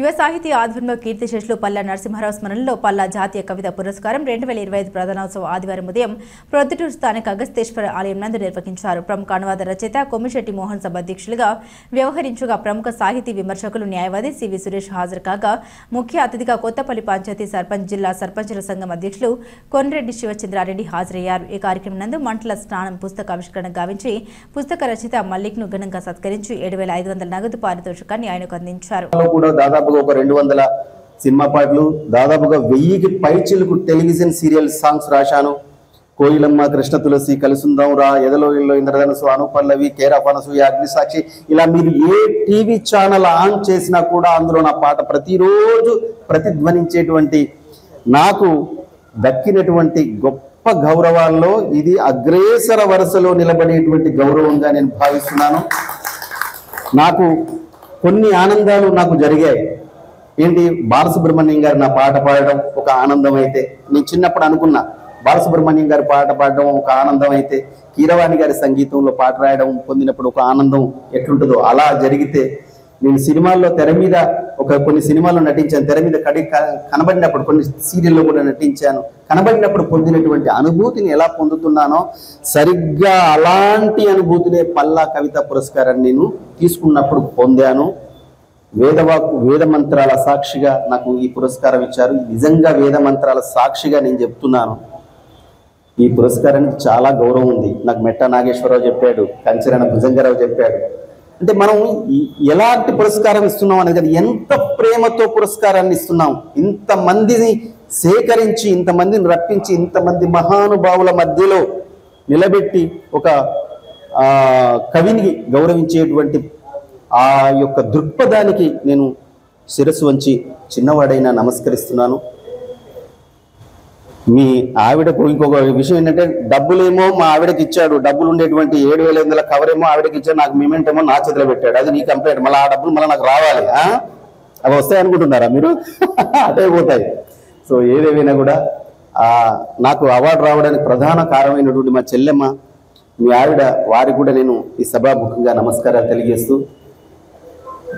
యువ సాహితీ ఆధ్వర్యంలో కీర్తిశేషులు పల్లా నరసింహారావు స్మరణలో పల్లా జాతీయ కవిత పురస్కారం 2025 ప్రధానోత్సవం ఆదివారం ఉదయం ప్రొద్దుటూరు స్థానిక అగస్తేశ్వర ఆలయం నందు నిర్వహించారు. ప్రముఖ అనువాద రచయిత కొమ్మిశెట్టి మోహన్ సభ అధ్యక్షులుగా వ్యవహరించగా ప్రముఖ సాహితీ విమర్శకులు న్యాయవాది సివి సురేష్ హాజరు కాగా ముఖ్య అతిథిగా కొత్తపల్లి పంచాయతీ సర్పంచ్ జిల్లా సర్పంచుల సంఘం అధ్యక్షులు కొన్రెడ్డి శివచంద్రారెడ్డి హాజరయ్యారు. ఈ కార్యక్రమం నందు మంటల స్నానం పుస్తకావిష్కరణ గావించి పుస్తక రచయిత మల్లిక్ ను ఘనంగా సత్కరించి 7,500 నగదు పారితోషికాన్ని ఆయనకు అందించారు. ఒక 200 సినిమా పాటలు, దాదాపుగా 1000కి పైచిలకు టెలివిజన్ సీరియల్ సాంగ్స్ రాశాను. కోయిలమ్మ, కృష్ణ తులసి, కలిసుందాం రా, ఎదలో ఇల్లో, ఇంద్రధనుసు, అనుపల్లవి, కేరాఫ్ అనసూయ, అగ్నిసాక్షి, ఇలా మీరు ఏ టీవీ ఛానల్ ఆన్ చేసినా కూడా అందులో నా పాట ప్రతిరోజు ప్రతిధ్వనించేటువంటి నాకు దక్కినటువంటి గొప్ప గౌరవాల్లో ఇది అగ్రేసర వరుసలో నిలబడేటువంటి గౌరవంగా నేను భావిస్తున్నాను. నాకు కొన్ని ఆనందాలు నాకు జరిగాయి. ఏంటి, బాలసుబ్రహ్మణ్యం గారు నా పాట పాడడం ఒక ఆనందం అయితే, నేను చిన్నప్పుడు అనుకున్నా బాలసుబ్రహ్మణ్యం గారు పాట పాడడం ఒక ఆనందం అయితే, కీరవాణి గారి సంగీతంలో పాట రాయడం పొందినప్పుడు ఒక ఆనందం ఎట్లుంటుందో అలా జరిగితే, నేను సినిమాల్లో తెర మీద కొన్ని సినిమాల్లో నటించాను, తెర మీద కనబడినప్పుడు కొన్ని సీరియల్లో కూడా నటించాను. కనబడినప్పుడు పొందినటువంటి అనుభూతిని ఎలా పొందుతున్నానో సరిగ్గా అలాంటి అనుభూతినే పల్లా కవితా పురస్కారాన్ని నేను తీసుకున్నప్పుడు పొందాను. వేద మంత్రాల సాక్షిగా నాకు ఈ పురస్కారం ఇచ్చారు. నిజంగా వేద మంత్రాల సాక్షిగా నేను చెప్తున్నాను, ఈ పురస్కారానికి చాలా గౌరవం ఉంది. నాకు మెట్టా నాగేశ్వరరావు చెప్పాడు, కంచరణ భుజంగరావు చెప్పాడు. అంటే మనం ఎలాంటి పురస్కారం ఇస్తున్నాం అనేది, ఎంత ప్రేమతో పురస్కారాన్ని ఇస్తున్నాం. ఇంతమందిని సేకరించి, ఇంతమందిని రప్పించి, ఇంతమంది మహానుభావుల మధ్యలో నిలబెట్టి ఒక కవిని గౌరవించేటువంటి ఆ యొక్క దృక్పథానికి నేను శిరస్సు వంచి చిన్నవాడైనా నమస్కరిస్తున్నాను. మీ ఆవిడకు ఇంకొక విషయం ఏంటంటే, డబ్బులేమో మా ఆవిడకి ఇచ్చాడు, డబ్బులు ఉండేటువంటి 7,500 కవర్ ఏమో ఆవిడకి ఇచ్చాడు, నాకు మేమెంట్ ఏమో నా చేతిలో పెట్టాడు. అది నీ కంప్లైంట్. మళ్ళీ ఆ డబ్బులు మళ్ళీ నాకు రావాలి, అవి వస్తాయి అనుకుంటున్నారా మీరు? అదే పోతాయి. సో ఏదేమైనా కూడా నాకు అవార్డు రావడానికి ప్రధాన కారణమైనటువంటి మా చెల్లెమ్మ, మీ ఆవిడ, వారికి కూడా నేను ఈ సభాముఖంగా నమస్కారాలు తెలియజేస్తూ,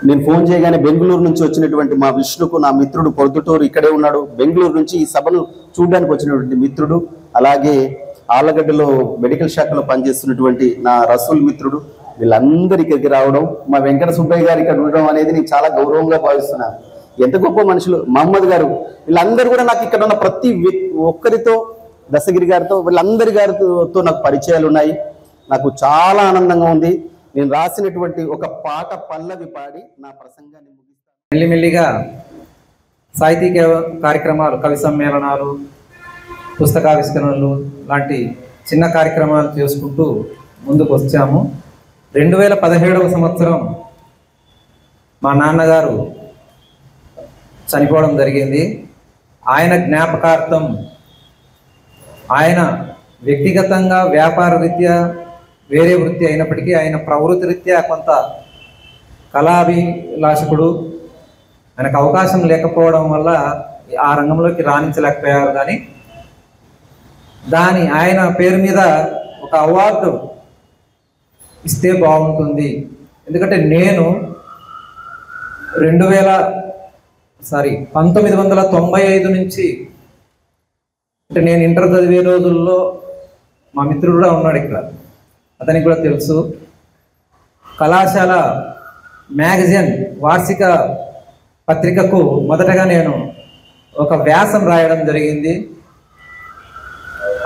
నేను ఫోన్ చేయగానే బెంగళూరు నుంచి వచ్చినటువంటి మా విష్ణుకు, నా మిత్రుడు పొద్దుటూరు ఇక్కడే ఉన్నాడు, బెంగళూరు నుంచి ఈ సభను చూడడానికి వచ్చినటువంటి మిత్రుడు, అలాగే ఆళ్ళగడ్డలో మెడికల్ శాఖలో పనిచేస్తున్నటువంటి నా రసూల్ మిత్రుడు, వీళ్ళందరి ఇక్కడికి రావడం, మా వెంకట సుబ్బయ్య గారు ఇక్కడ ఉండడం అనేది నేను చాలా గౌరవంగా భావిస్తున్నాను. ఎంత గొప్ప మనుషులు, మహమ్మద్ గారు, వీళ్ళందరూ కూడా నాకు ఇక్కడ ఉన్న ప్రతి ఒక్కరితో, దశగిరి గారితో, వీళ్ళందరి గారితో నాకు పరిచయాలు ఉన్నాయి. నాకు చాలా ఆనందంగా ఉంది. నేను రాసినటువంటి ఒక పాట పల్లవి పాడి నా ప్రసంగాన్ని ముగిస్తాను. మెల్లిమెల్లిగా సాహితీ కార్యక్రమాలు, కవి సమ్మేళనాలు, పుస్తకావిష్కరణలు లాంటి చిన్న కార్యక్రమాలు చేసుకుంటూ ముందుకు వచ్చాము. 2017వ సంవత్సరం మా నాన్నగారు చనిపోవడం జరిగింది. ఆయన జ్ఞాపకార్థం, ఆయన వ్యక్తిగతంగా వ్యాపార రీత్యా వేరే వృత్తి అయినప్పటికీ ఆయన ప్రవృత్తి రీత్యా కొంత కళాభిలాషకుడు, ఆయనకు అవకాశం లేకపోవడం వల్ల ఆ రంగంలోకి రాణించలేకపోయారు. కానీ ఆయన పేరు మీద ఒక అవార్డు ఇస్తే బాగుంటుంది. ఎందుకంటే నేను 1995 నుంచి, అంటే నేను ఇంటర్ చదివే రోజుల్లో మా మిత్రుడు కూడా ఉన్నాడు ఇక్కడ, అతనికి కూడా తెలుసు, కళాశాల మ్యాగజైన్ వార్షిక పత్రికకు మొదటగా నేను ఒక వ్యాసం రాయడం జరిగింది.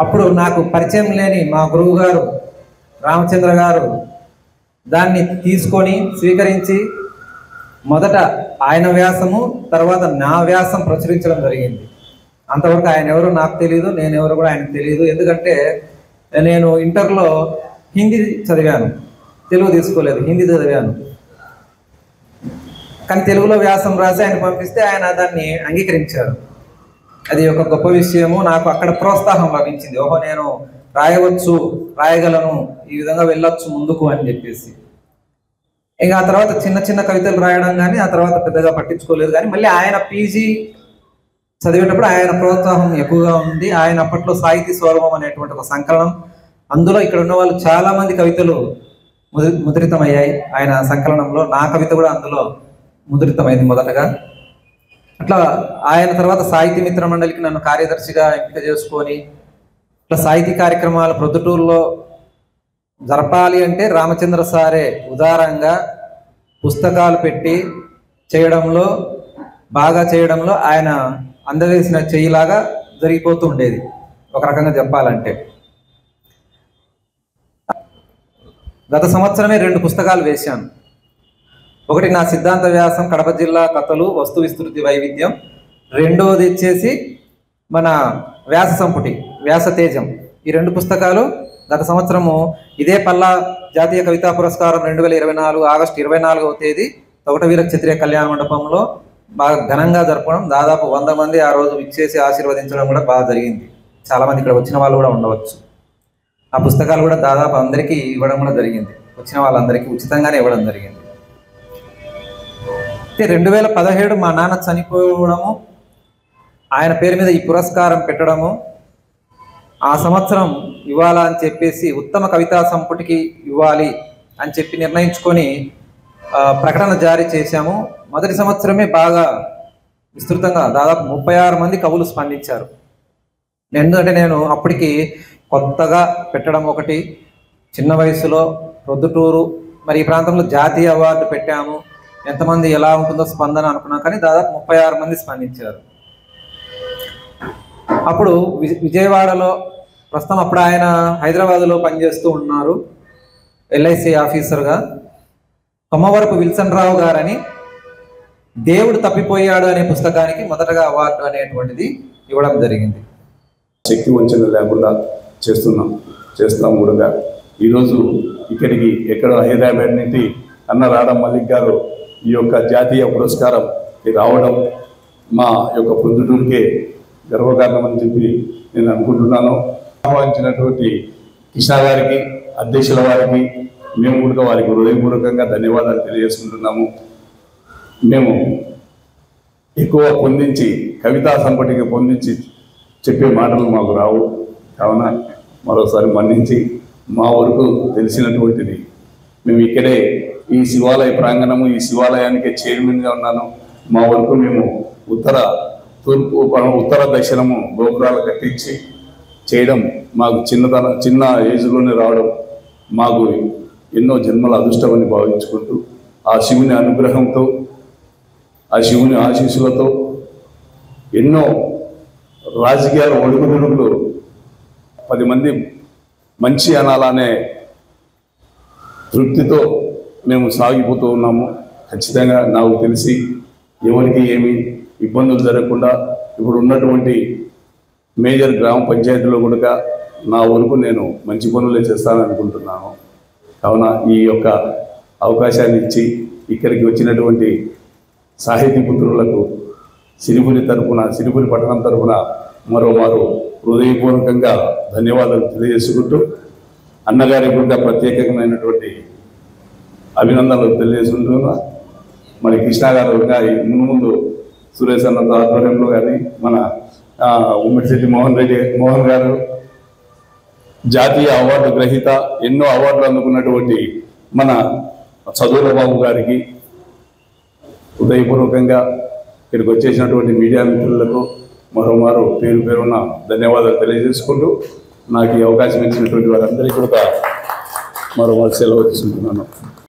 అప్పుడు నాకు పరిచయం లేని మా గురువు గారు రామచంద్ర గారు దాన్ని తీసుకొని స్వీకరించి మొదట ఆయన వ్యాసము, తర్వాత నా వ్యాసం ప్రచురించడం జరిగింది. అంతవరకు ఆయన ఎవరో నాకు తెలియదు, నేను ఎవరో కూడా ఆయనకు తెలియదు. ఎందుకంటే నేను ఇంటర్లో హిందీ చదివాను, తెలుగు తీసుకోలేదు, హిందీ చదివాను. కానీ తెలుగులో వ్యాసం రాసి ఆయన పంపిస్తే ఆయన దాన్ని అంగీకరించారు. అది ఒక గొప్ప విషయము. నాకు అక్కడ ప్రోత్సాహం లభించింది. ఓహో, నేను రాయవచ్చు, రాయగలను, ఈ విధంగా వెళ్ళొచ్చు ముందుకు అని చెప్పేసి. ఇంకా ఆ తర్వాత చిన్న చిన్న కవితలు రాయడం కానీ ఆ తర్వాత పెద్దగా పట్టించుకోలేదు. కానీ మళ్ళీ ఆయన పీజీ చదివేటప్పుడు ఆయన ప్రోత్సాహం ఎక్కువగా ఉంది. ఆయన అప్పట్లో సాహితీ స్వరూపం అనేటువంటి ఒక సంకలనం, అందులో ఇక్కడ ఉన్న వాళ్ళు చాలా మంది కవితలు ముద్రితమయ్యాయి ఆయన సంకలనంలో. నా కవిత కూడా అందులో ముద్రితమైంది మొదటగా. అట్లా ఆయన తర్వాత సాహితీ మిత్ర మండలికి నన్ను కార్యదర్శిగా ఎంపిక చేసుకొని ఇట్లా సాహితీ కార్యక్రమాలు ప్రొద్దుటూరులో జరపాలి అంటే రామచంద్ర సారే ఉదారంగా పుస్తకాలు పెట్టి బాగా చేయడంలో ఆయన అందవేసిన చెయ్యిలాగా జరిగిపోతూ ఉండేది ఒక రకంగా చెప్పాలంటే. గత సంవత్సరమే 2 పుస్తకాలు వేశాను. ఒకటి నా సిద్ధాంత వ్యాసం కడప జిల్లా కథలు వస్తు విస్తృతి వైవిధ్యం, రెండవది వచ్చేసి మన వ్యాస సంపుటి వ్యాస తేజం. ఈ 2 పుస్తకాలు గత సంవత్సరము ఇదే పల్లా జాతీయ కవితా పురస్కారం 2024 ఆగస్టు 24వ తేదీ తొగటవీర క్షత్రియ కళ్యాణ మండపంలో బాగా ఘనంగా జరపడం, దాదాపు 100 మంది ఆ రోజు ఇచ్చేసి ఆశీర్వదించడం కూడా బాగా జరిగింది. చాలామంది ఇక్కడ వచ్చిన వాళ్ళు కూడా ఉండవచ్చు. ఆ పుస్తకాలు కూడా దాదాపు అందరికీ ఇవ్వడం కూడా జరిగింది, వచ్చిన వాళ్ళందరికీ ఉచితంగానే ఇవ్వడం జరిగింది. అయితే 2017 మా నాన్న చనిపోవడము, ఆయన పేరు మీద ఈ పురస్కారం పెట్టడము, ఆ సంవత్సరం ఇవ్వాలా అని చెప్పేసి ఉత్తమ కవితా సంపుటికి ఇవ్వాలి అని చెప్పి నిర్ణయించుకొని ప్రకటన జారీ చేశాము. మొదటి సంవత్సరమే బాగా విస్తృతంగా దాదాపు 36 మంది కవులు స్పందించారు. ఎందుకంటే నేను అప్పటికి కొత్తగా పెట్టడం ఒకటి, చిన్న వయసులో ప్రొద్దుటూరు, మరి ఈ ప్రాంతంలో జాతీయ అవార్డు పెట్టాము, ఎంతమంది ఎలా ఉంటుందో స్పందన అనుకున్నాం, కానీ దాదాపు 36 మంది స్పందించారు. అప్పుడు విజయవాడలో ప్రస్తుతం అప్పుడు ఆయన హైదరాబాద్లో పనిచేస్తూ ఉన్నారు LIC ఆఫీసర్గా. కొమ్మవరపు విల్సన్ రావు గారని దేవుడు తప్పిపోయాడు అనే పుస్తకానికి మొదటగా అవార్డు అనేటువంటిది ఇవ్వడం జరిగింది. శక్తి వంచన లేకుండా చేస్తాం కూడా. ఈరోజు ఇక్కడికి ఎక్కడో హైదరాబాద్ నుండి అన్న రాడ మల్లిక్ గారు ఈ యొక్క జాతీయ పురస్కారం రావడం మా యొక్క ప్రొద్దుటూరుకే గర్వకారణం అని చెప్పి నేను అనుకుంటున్నాను. ఆహ్వానించినటువంటి కృష్ణ గారికి, అధ్యక్షుల వారికి మేము కూడా వారికి హృదయపూర్వకంగా ధన్యవాదాలు తెలియజేసుకుంటున్నాము. మేము ఎక్కువ కవితా సంపటికి పొందించి చెప్పే మాటలు మాకు రావు, కావున మరోసారి మన్నించి మా వరకు తెలిసినటువంటిది మేము ఇక్కడే ఈ శివాలయ ప్రాంగణము, ఈ శివాలయానికి చైర్మన్గా ఉన్నాను. మా వరకు మేము ఉత్తర దక్షిణము గోపురాలు కట్టించి చేయడం మాకు చిన్న ఏజ్లోనే రావడం మాకు ఎన్నో జన్మల అదృష్టమని భావించుకుంటూ ఆ శివుని అనుగ్రహంతో, ఆ శివుని ఆశీస్సులతో ఎన్నో రాజకీయాల ఒడుగుదొడుగులు 10 మంది మంచి అనాలనే తృప్తితో మేము సాగిపోతూ ఉన్నాము. ఖచ్చితంగా నాకు తెలిసి ఎవరికి ఏమి ఇబ్బందులు జరగకుండా ఇప్పుడు ఉన్నటువంటి మేజర్ గ్రామ పంచాయతీలో కూడా నా వరకు నేను మంచి పనులే చేస్తాననుకుంటున్నాను. కావున ఈ యొక్క అవకాశాన్ని ఇచ్చి ఇక్కడికి వచ్చినటువంటి సాహితీ పుత్రులకు సిరిపురి పట్టణం తరఫున మరోమారు హృదయపూర్వకంగా ధన్యవాదాలు తెలియజేసుకుంటూ అన్నగారికి కూడా ప్రత్యేకమైనటువంటి అభినందనలు తెలియజేసుకుంటున్నా. మరి కృష్ణ గారు ముందు సురేష్ అన్న ఆధ్వర్యంలో కానీ మన ఉమ్మిడిశెట్టి మోహన్ గారు జాతీయ అవార్డు గ్రహీత, ఎన్నో అవార్డులు అందుకున్నటువంటి మన చదువుల బాబు గారికి హృదయపూర్వకంగా ఇక్కడికి వచ్చేసినటువంటి మీడియా మిత్రులకు మరోమారు పేరున ధన్యవాదాలు తెలియజేసుకుంటూ నాకు ఈ అవకాశం ఇచ్చినటువంటి వారందరికీ కూడా మరోమారు సెలవు తీసుకుంటున్నాను.